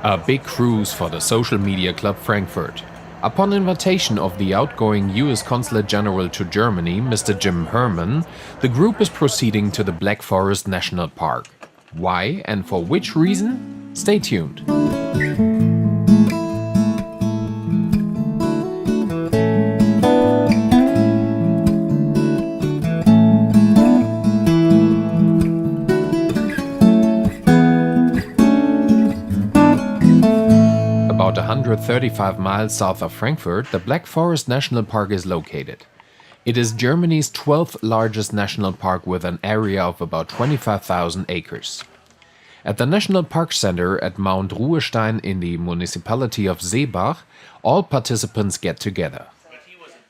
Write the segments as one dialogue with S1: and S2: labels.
S1: A big cruise for the social media club Frankfurt. Upon invitation of the outgoing US Consulate General to Germany, Mr. Jim Herman, the group is proceeding to the Black Forest National Park. Why and for which reason? Stay tuned. About 135 miles south of Frankfurt, the Black Forest National Park is located. It is Germany's 12th largest national park with an area of about 25,000 acres. At the National Park Center at Mount Ruhestein in the municipality of Seebach, all participants get together.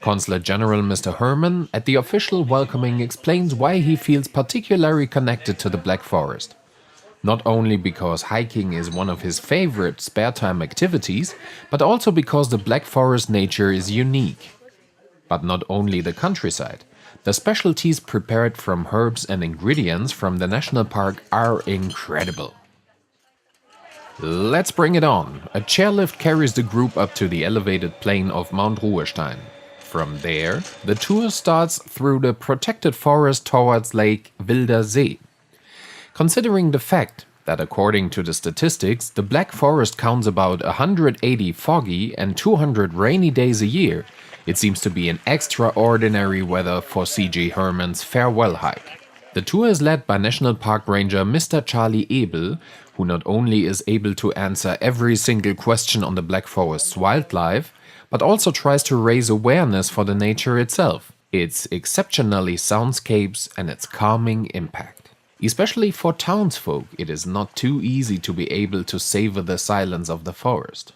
S1: Consulate General Mr. Herman, at the official welcoming, explains why he feels particularly connected to the Black Forest. Not only because hiking is one of his favorite spare-time activities, but also because the Black Forest nature is unique. But not only the countryside. The specialties prepared from herbs and ingredients from the national park are incredible. Let's bring it on. A chairlift carries the group up to the elevated plain of Mount Ruhestein. From there, the tour starts through the protected forest towards Lake Wilder See. Considering the fact that according to the statistics, the Black Forest counts about 180 foggy and 200 rainy days a year, it seems to be an extraordinary weather for C.G. Herman's farewell hike. The tour is led by National Park Ranger Mr. Charlie Ebel, who not only is able to answer every single question on the Black Forest's wildlife, but also tries to raise awareness for the nature itself, its exceptionally soundscapes and its calming impact. Especially for townsfolk, it is not too easy to be able to savor the silence of the forest.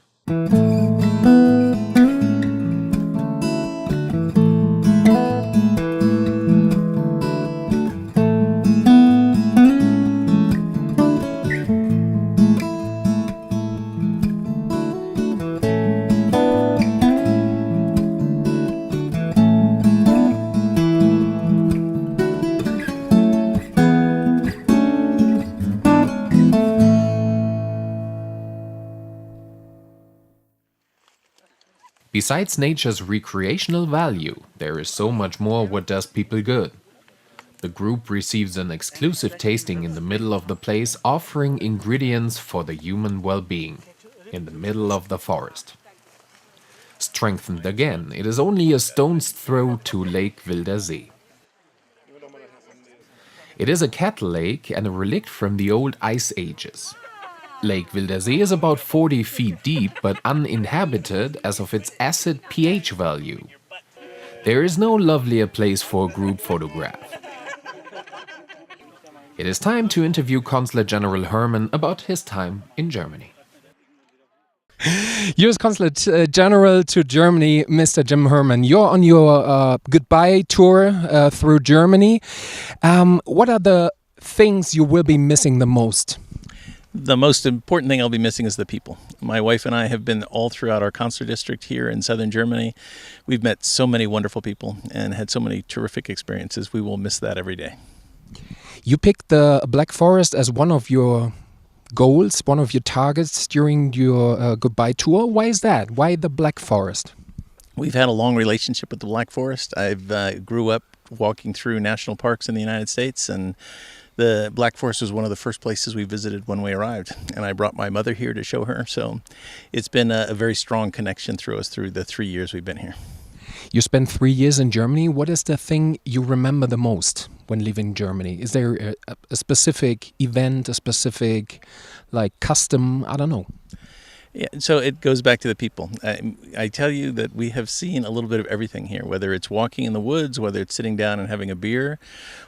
S1: Besides nature's recreational value, there is so much more what does people good. The group receives an exclusive tasting in the middle of the place, offering ingredients for the human well-being, in the middle of the forest. Strengthened again, it is only a stone's throw to Lake Wilder See. It is a cattle lake and a relic from the old ice ages. Lake Wilder See is about 40 feet deep but uninhabited as of its acid pH value. There is no lovelier place for a group photograph. It is time to interview Consulate General Herman about his time in Germany.
S2: US Consulate General to Germany, Mr. Jim Herman. You're on your goodbye tour through Germany. What are the things you will be missing the most?
S3: The most important thing I'll be missing is the people. My wife and I have been all throughout our consular district here in southern Germany. We've met so many wonderful people and had so many terrific experiences. We will miss that every day.
S2: You picked the Black Forest as one of your goals, one of your targets during your goodbye tour. Why is that? Why the Black Forest?
S3: We've had a long relationship with the Black Forest. I've grew up walking through national parks in the United States, and the Black Forest was one of the first places we visited when we arrived, and I brought my mother here to show her. So it's been a very strong connection through us through the 3 years we've been here.
S2: You spent 3 years in Germany. What is the thing you remember the most when leaving Germany? Is there a specific event, a specific custom? I don't know.
S3: Yeah, so it goes back to the people. I tell you that we have seen a little bit of everything here, whether it's walking in the woods, whether it's sitting down and having a beer,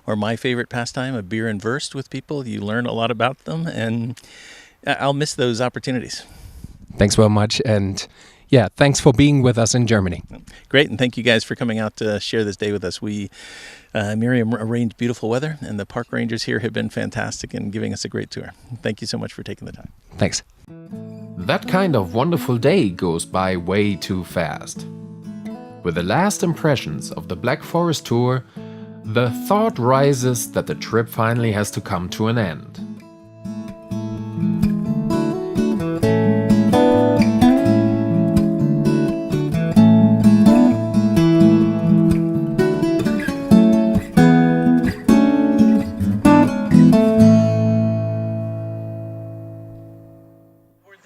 S3: or my favorite pastime, a beer and verse with people. You learn a lot about them, and I'll miss those opportunities.
S2: Thanks very much, and yeah, thanks for being with us in Germany.
S3: Great, and thank you guys for coming out to share this day with us. Miriam arranged beautiful weather, and the park rangers here have been fantastic in giving us a great tour. Thank you so much for taking the time.
S2: Thanks.
S1: That kind of wonderful day goes by way too fast. With the last impressions of the Black Forest tour, the thought rises that the trip finally has to come to an end.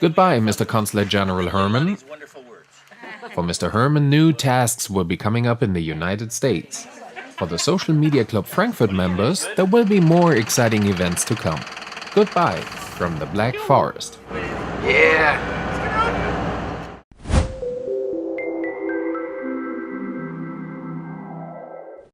S1: Goodbye, Mr. Consulate General Herman. For Mr. Herman, new tasks will be coming up in the United States. For the Social Media Club Frankfurt members, there will be more exciting events to come. Goodbye from the Black Forest.
S4: Yeah.